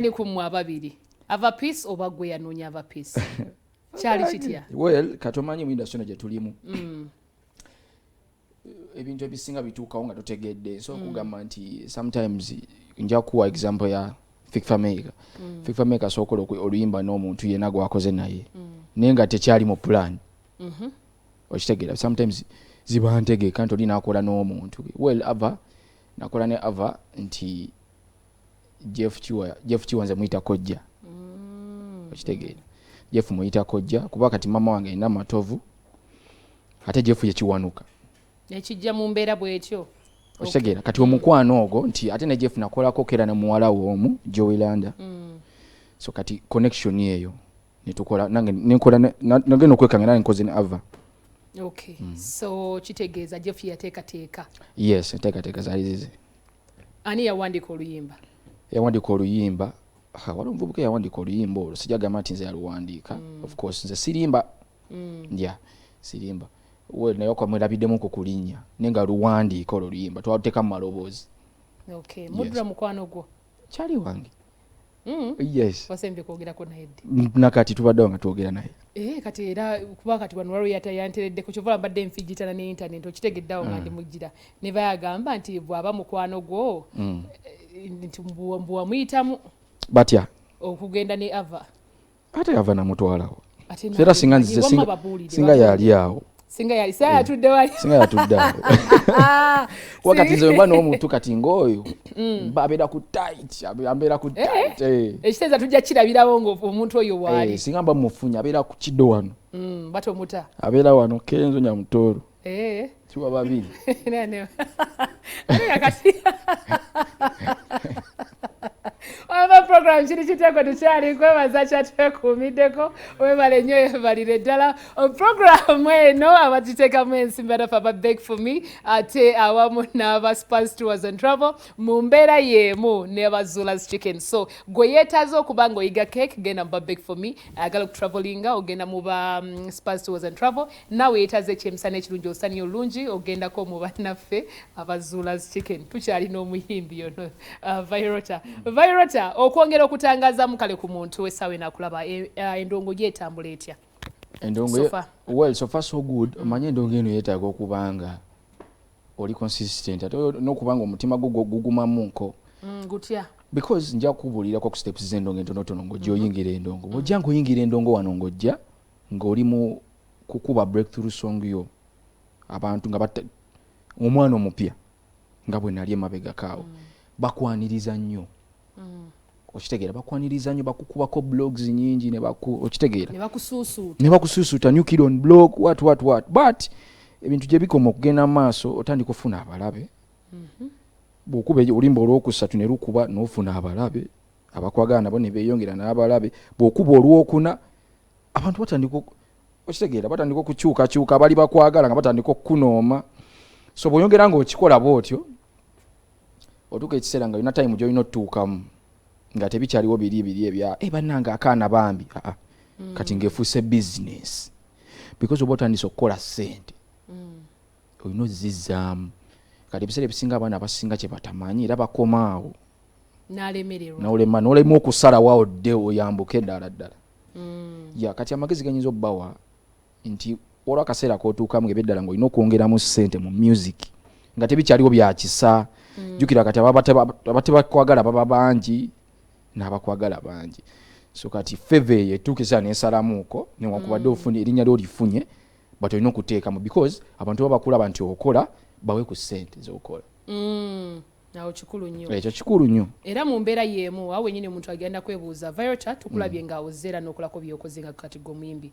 Ni kumwa babiri ava peace oba gwe yanoonya ava peace kyali kitya? Well katomanyi mu industry gye tulimu ebintu ebisinga bituukawo nga totegedde so kugamba nti sometimes nja kuwa example ya Fikfa Maker. Fikfa Maker sokola oluyimba n'omuntu yena gwakoze naye naye nga tekyali mu plan okitegeera sometimes ziba ntegeka nti oli nakola n'omuntu well ava nakola ne ava nti Jeff Chiwanze muita kojja okitegeera Jeff muita kojja kuba kati mama wange ina matovu ate Jeff ye kiwanuka ekijja mu mbeera bwetyo okitegeera kati omukwano ogwo nti ate ne Jeff nakolako kera ne muwala womu Joelanda so kati connection yeyo nitukola nange nikola nange nokwekanga nange nkoze ne ava okay so kitegeeza Jeff yateekateeka yes yateekateeka zalizize ani yawandika oluyimba yawandika oluyimba wali omuvubuka yawandika oluyimba olwo sijagamba nti nze yaluwandiika of course nze sirimba sirimba naye okamwerabiddemu ku kulinnya naye nga luwandiika olwo oluyimba twaluteeka mu maloboozi okay mudra mukwano gwo kyali wange yes wasembye kwogerako naye nakati tubaddewo nga twogera naye kati era kuba kati wano waliwo yantereddeko kyovala mbadde nfijitana ne internet okitegeddawo nga ndi mujjira ne bayagamba nti bw'aba mukwano gwo nti mbuwa muyitamu batya okugenda ne ava ate ava namutwalawo era singa yali awo singa yali saa yatudde wali singa yatudde awo wakati nze mba n'omuntu kati ng'oyo abeera ku tight abeera ku tight ekiteeza tujja kirabirawo ng'omuntu oyo waali singa mba mufunya abeera ku kiddo wano batomuta abeera wano Kenzo Nyamutooro kiwa babiri Aba program chiri kiteko tukyali kwebaza kyatwekuumiddeko webale nnyo yebalire ddala program eno abagiteekamu ensimbana fa Beg For Me ate awamu n'aba Spurs Tours and Travel mu mbeera y'emu ne Zula's Chicken so gwe yeetaaze okuba ng'oyiga cake genda mu Beg For Me ayagala okutravelinga ogenda mu ba Spurs Tours and Travel nawe yeetaaze ekyemisana ekirungi osaniyo olungi ogendako mu bannaffe aba Zula's Chicken tukyali n'omuyimbi ono Vairota okwongera okutangaza mukale ku muntu wesawe nakulaba endongo gyetambula etya endongo well so far so good manye endongo eno yetaaga okubanga oli consistent ate n'okubanga omutima gwo gugumamu nko gutya because nja kubulira ku steps z'endongo entonotono ng'oyingira endongo bw'ojja ng'oyingira endongo wano ng'ojja ng'oli mu kukuba breakthrough song yo abantu nga omwana omupya nga bwe nali emabega kaawo bakwaniriza nnyo okitegeera bakwaniriza nnyo bakukubako blogs nyingi okitegeera ne bakusuusuuta new kid on blog what but ebintu gye bikoma okugenda maaso otandika ofuna abalabe bw'okuba olimba olwokusatu ne lukuba n'ofuna abalabe abakwagala nabo ne beeyongera n'abalabe bw'okuba olwokuna abantu batandika okitegeera batandika okukyukakyuka abali bakwagala nga batandika okukunooma so bw'oyongera ng'okikola bw'otyo otuka ekiseera nga yina time gy'olina otuukamu nga tebikyaliwo biri ebya bannanga akaana bambi kati ng'efuuse business because oba otandise okukola ssente olina ozizzaamu kati ebiseera ebisinga abaana abasinga kye batamanyi era bakomaawo n'olema okusalawo dde oyambuke ddala kati amagezi ganyinza obbawa nti olwa akaseera k'otuukamu ng'eby'eddala ng'olina okwongeramu ssente mu music nga tebikyaliwo byakisa jukira kati abate bakwagala baba bangi n'abakwagala bangi so kati feve yetuukisa n'esalamuuko newakubadde ofuna erinnya ly'olifunye but olina okuteekamu because abantu baba bakulaba nti okola bawe ku ssente z'okola nawo kikulu nnyo ekyo kikulu nnyo era mu mbeera y'emu awo wenyini omuntu agenda kwebuuza Vairota tukulabye nga ozera n'okolako byokoze nga kati g'omuyimbi